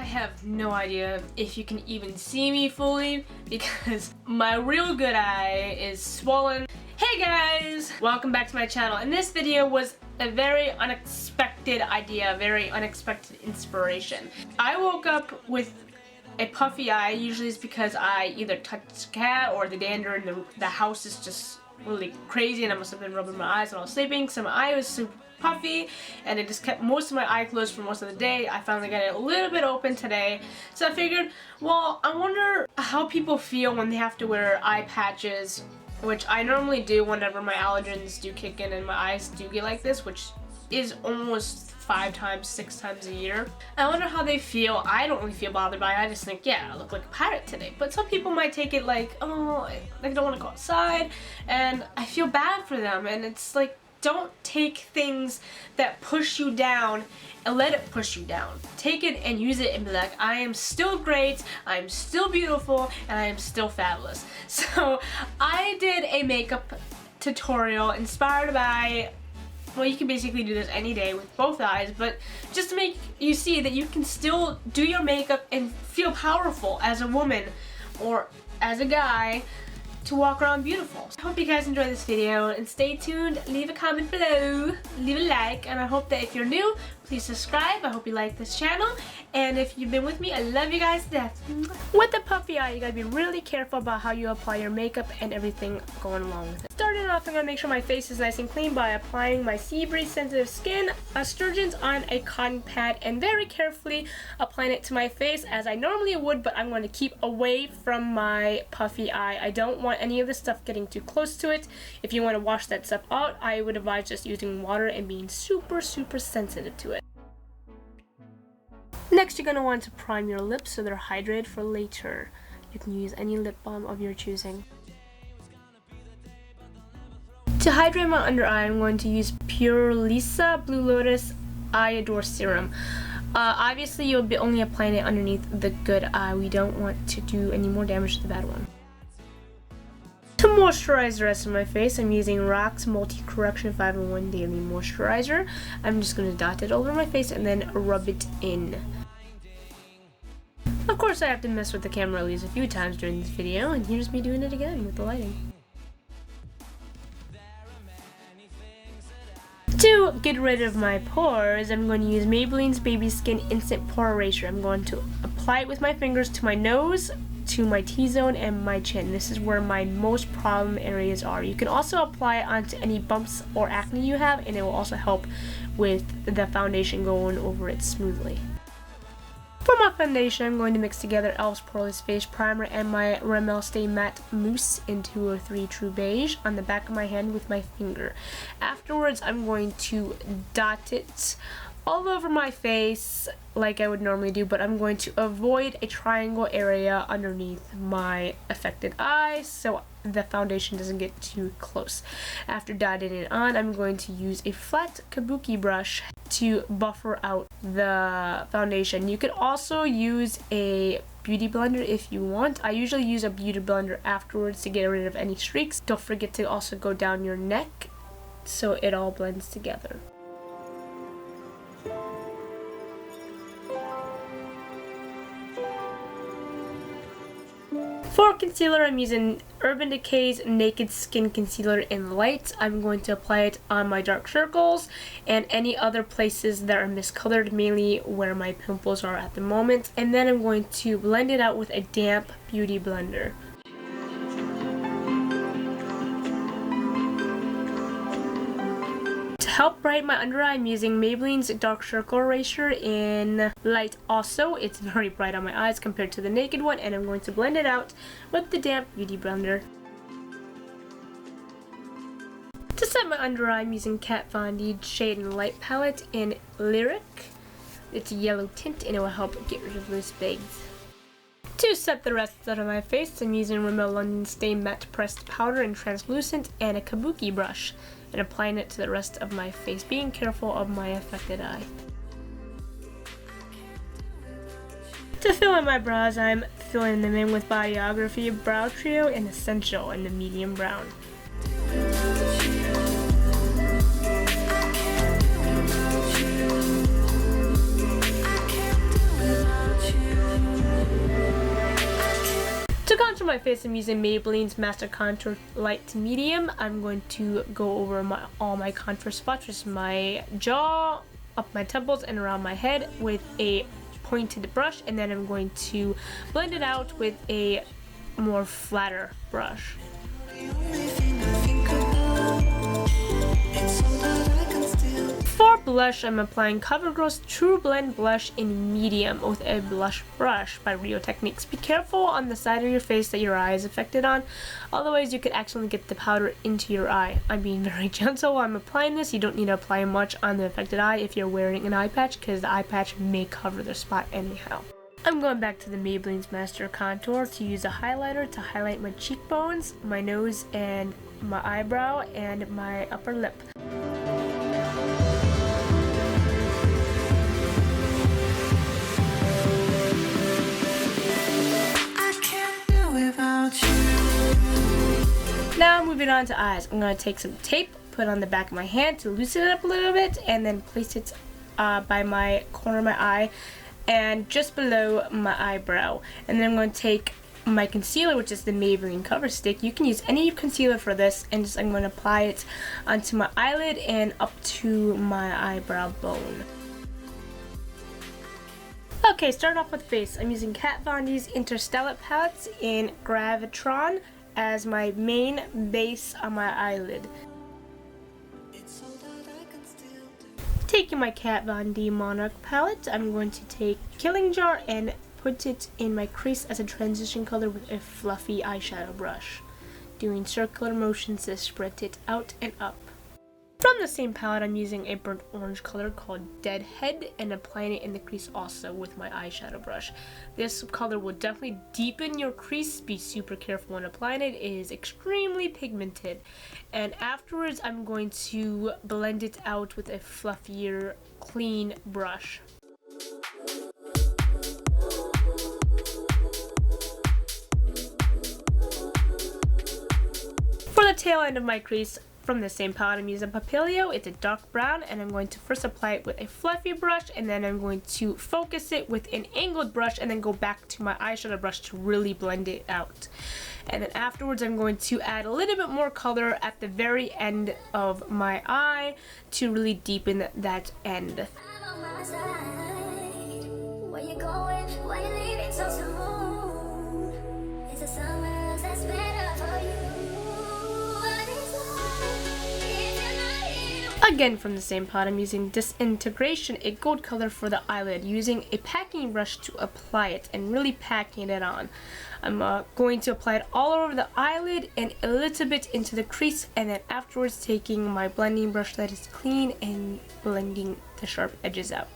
have no idea if you can even see me fully because my real good eye is swollen. Hey guys! Welcome back to my channel, and this video was a very unexpected idea, very unexpected inspiration. I woke up with a puffy eye. Usually it's because I either touched a cat or the dander in the house is just really crazy and I must have been rubbing my eyes while I was sleeping, so my eye was super puffy and it just kept most of my eye closed for most of the day. I finally got it a little bit open today, so I figured, well, I wonder how people feel when they have to wear eye patches, which I normally do whenever my allergens do kick in and my eyes do get like this, which is almost 5 times, 6 times a year. I wonder how they feel. I don't really feel bothered by it. I just think, yeah, I look like a pirate today. But some people might take it like, oh, I don't want to go outside, and I feel bad for them. And it's like, don't take things that push you down and let it push you down. Take it and use it and be like, I am still great, I am still beautiful, and I am still fabulous. So I did a makeup tutorial inspired by, well, you can basically do this any day with both eyes, but just to make you see that you can still do your makeup and feel powerful as a woman or as a guy to walk around beautiful. I hope you guys enjoyed this video, and stay tuned, leave a comment below, leave a like, and I hope that if you're new, please subscribe. I hope you like this channel, and if you've been with me, I love you guys to death. With the puffy eye, you gotta be really careful about how you apply your makeup and everything going along with it. Starting off, I'm gonna make sure my face is nice and clean by applying my Sea Breeze Sensitive Skin Astringent on a cotton pad and very carefully applying it to my face as I normally would, but I'm going to keep away from my puffy eye. I don't want any of this stuff getting too close to it. If you want to wash that stuff out, I would advise just using water and being super sensitive to it. Next, you're going to want to prime your lips so they're hydrated for later. You can use any lip balm of your choosing. To hydrate my under eye, I'm going to use Pure Lisa Blue Lotus Eye Adore Serum. Obviously, you'll be only applying it underneath the good eye. We don't want to do any more damage to the bad one. To moisturize the rest of my face, I'm using Rox Multi Correction 5-in-1 Daily Moisturizer. I'm just going to dot it over my face and then rub it in. Of course, I have to mess with the camera at least a few times during this video, and here's me doing it again with the lighting. To get rid of my pores, I'm going to use Maybelline's Baby Skin Instant Pore Eraser. I'm going to apply it with my fingers to my nose, to my T-zone, and my chin. This is where my most problem areas are. You can also apply it onto any bumps or acne you have, and it will also help with the foundation going over it smoothly. For my foundation, I'm going to mix together e.l.f.'s Poreless Face Primer and my Rimmel Stay Matte Mousse in 203 True Beige on the back of my hand with my finger. Afterwards, I'm going to dot it all over my face like I would normally do, but I'm going to avoid a triangle area underneath my affected eye so the foundation doesn't get too close. After dotting it on, I'm going to use a flat kabuki brush to buffer out the foundation. You could also use a beauty blender if you want. I usually use a beauty blender afterwards to get rid of any streaks. Don't forget to also go down your neck so it all blends together. For concealer, I'm using Urban Decay's Naked Skin Concealer in Light. I'm going to apply it on my dark circles and any other places that are miscolored, mainly where my pimples are at the moment. And then I'm going to blend it out with a damp beauty blender. To help brighten my under eye, I'm using Maybelline's Dark Circle Eraser in Light also. It's very bright on my eyes compared to the naked one, and I'm going to blend it out with the damp beauty blender. To set my under eye, I'm using Kat Von D Shade and Light Palette in Lyric. It's a yellow tint and it will help get rid of loose bags. To set the rest of my face, I'm using Rimmel London Stay Matte Pressed Powder in Translucent and a kabuki brush, and applying it to the rest of my face, being careful of my affected eye. To fill in my brows, I'm filling them in with Bodyography Brow Trio and Essential in the medium brown. I can't do without you. contour my face, I'm using Maybelline's Master Contour Light to Medium. I'm going to go over all my contour spots, just my jaw, up my temples, and around my head with a pointed brush, and then I'm going to blend it out with a more flatter brush. For blush, I'm applying CoverGirl's True Blend Blush in medium with a blush brush by Rio Techniques. Be careful on the side of your face that your eye is affected on, otherwise you could accidentally get the powder into your eye. I'm being very gentle while I'm applying this. You don't need to apply much on the affected eye if you're wearing an eye patch, because the eye patch may cover the spot anyhow. I'm going back to the Maybelline's Master Contour to use a highlighter to highlight my cheekbones, my nose, and my eyebrow, and my upper lip. Now moving on to eyes. I'm going to take some tape, put it on the back of my hand to loosen it up a little bit, and then place it by my corner of my eye and just below my eyebrow. And then I'm going to take my concealer, which is the Maybelline Cover Stick. You can use any concealer for this, and I'm going to apply it onto my eyelid and up to my eyebrow bone. Okay, start off with face. I'm using Kat Von D's Interstellar palettes in Gravitron as my main base on my eyelid. Taking my Kat Von D Monarch palette, I'm going to take Killing Jar and put it in my crease as a transition color with a fluffy eyeshadow brush, doing circular motions to spread it out and up. From the same palette, I'm using a burnt orange color called Deadhead and applying it in the crease also with my eyeshadow brush. This color will definitely deepen your crease. Be super careful when applying it. It is extremely pigmented. And afterwards, I'm going to blend it out with a fluffier, clean brush. For the tail end of my crease, from the same palette, I'm using Papilio. It's a dark brown, and I'm going to first apply it with a fluffy brush, and then I'm going to focus it with an angled brush, and then go back to my eyeshadow brush to really blend it out. And then afterwards, I'm going to add a little bit more color at the very end of my eye to really deepen that end. Again, from the same pot, I'm using Disintegration, a gold color for the eyelid, using a packing brush to apply it and really packing it on. I'm going to apply it all over the eyelid and a little bit into the crease, and then afterwards taking my blending brush that is clean and blending the sharp edges out.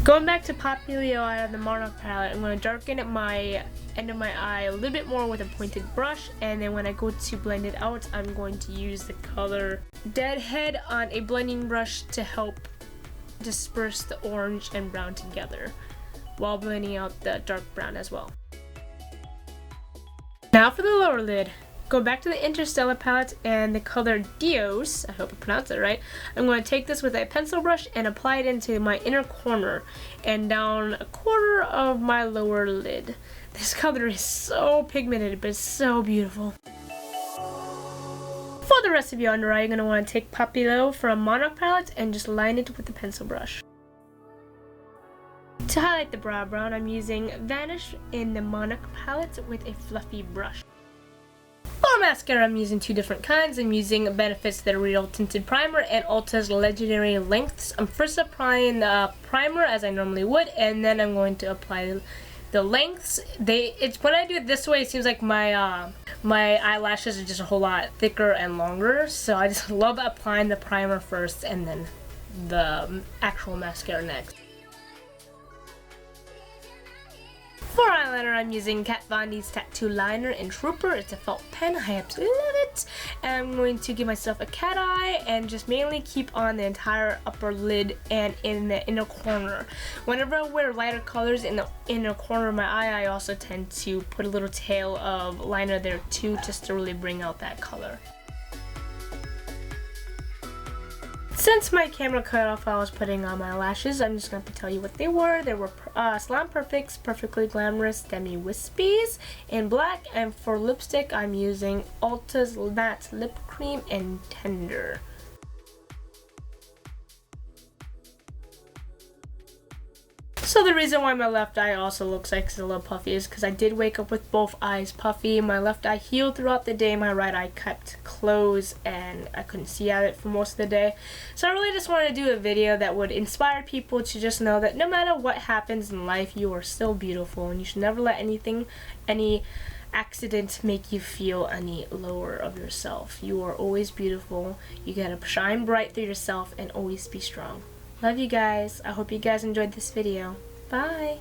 Going back to Papilio out of the Monarch palette, I'm going to darken my end of my eye a little bit more with a pointed brush, and then when I go to blend it out, I'm going to use the color Deadhead on a blending brush to help disperse the orange and brown together while blending out the dark brown as well. Now for the lower lid. Go back to the Interstellar palette and the color Dios, I hope I pronounced it right. I'm going to take this with a pencil brush and apply it into my inner corner and down a quarter of my lower lid. This color is so pigmented, but it's so beautiful. For the rest of your under eye, you're going to want to take Papilio from Monarch palette and just line it with the pencil brush. To highlight the brow bone, I'm Vanish in the Monarch palette with a fluffy brush. For mascara, I'm using two different kinds. I'm using Benefit's The Real Tinted Primer and Ulta's Legendary Lengths. I'm first applying the primer as I normally would, and then I'm going to apply the lengths. When I do it this way, it seems like my eyelashes are just a whole lot thicker and longer. So I just love applying the primer first and then the actual mascara next. For eyeliner, I'm using Kat Von D's Tattoo Liner in Trooper. It's a felt pen. I absolutely love it. And I'm going to give myself a cat eye and just mainly keep on the entire upper lid and in the inner corner. Whenever I wear lighter colors in the inner corner of my eye, I also tend to put a little tail of liner there too, just to really bring out that color. Since my camera cut off while I was putting on my lashes, I'm just going to tell you what they were. They were Salon Perfect's Perfectly Glamorous Demi Wispies in black, and for lipstick I'm using Ulta's Matte Lip Cream in Tender. So the reason why my left eye also looks like it's a little puffy is because I did wake up with both eyes puffy. My left eye healed throughout the day, my right eye kept closed, and I couldn't see out of it for most of the day. So I really just wanted to do a video that would inspire people to just know that no matter what happens in life, you are still beautiful, and you should never let any accident make you feel any lower of yourself. You are always beautiful. You gotta shine bright through yourself and always be strong. Love you guys. I hope you guys enjoyed this video. Bye!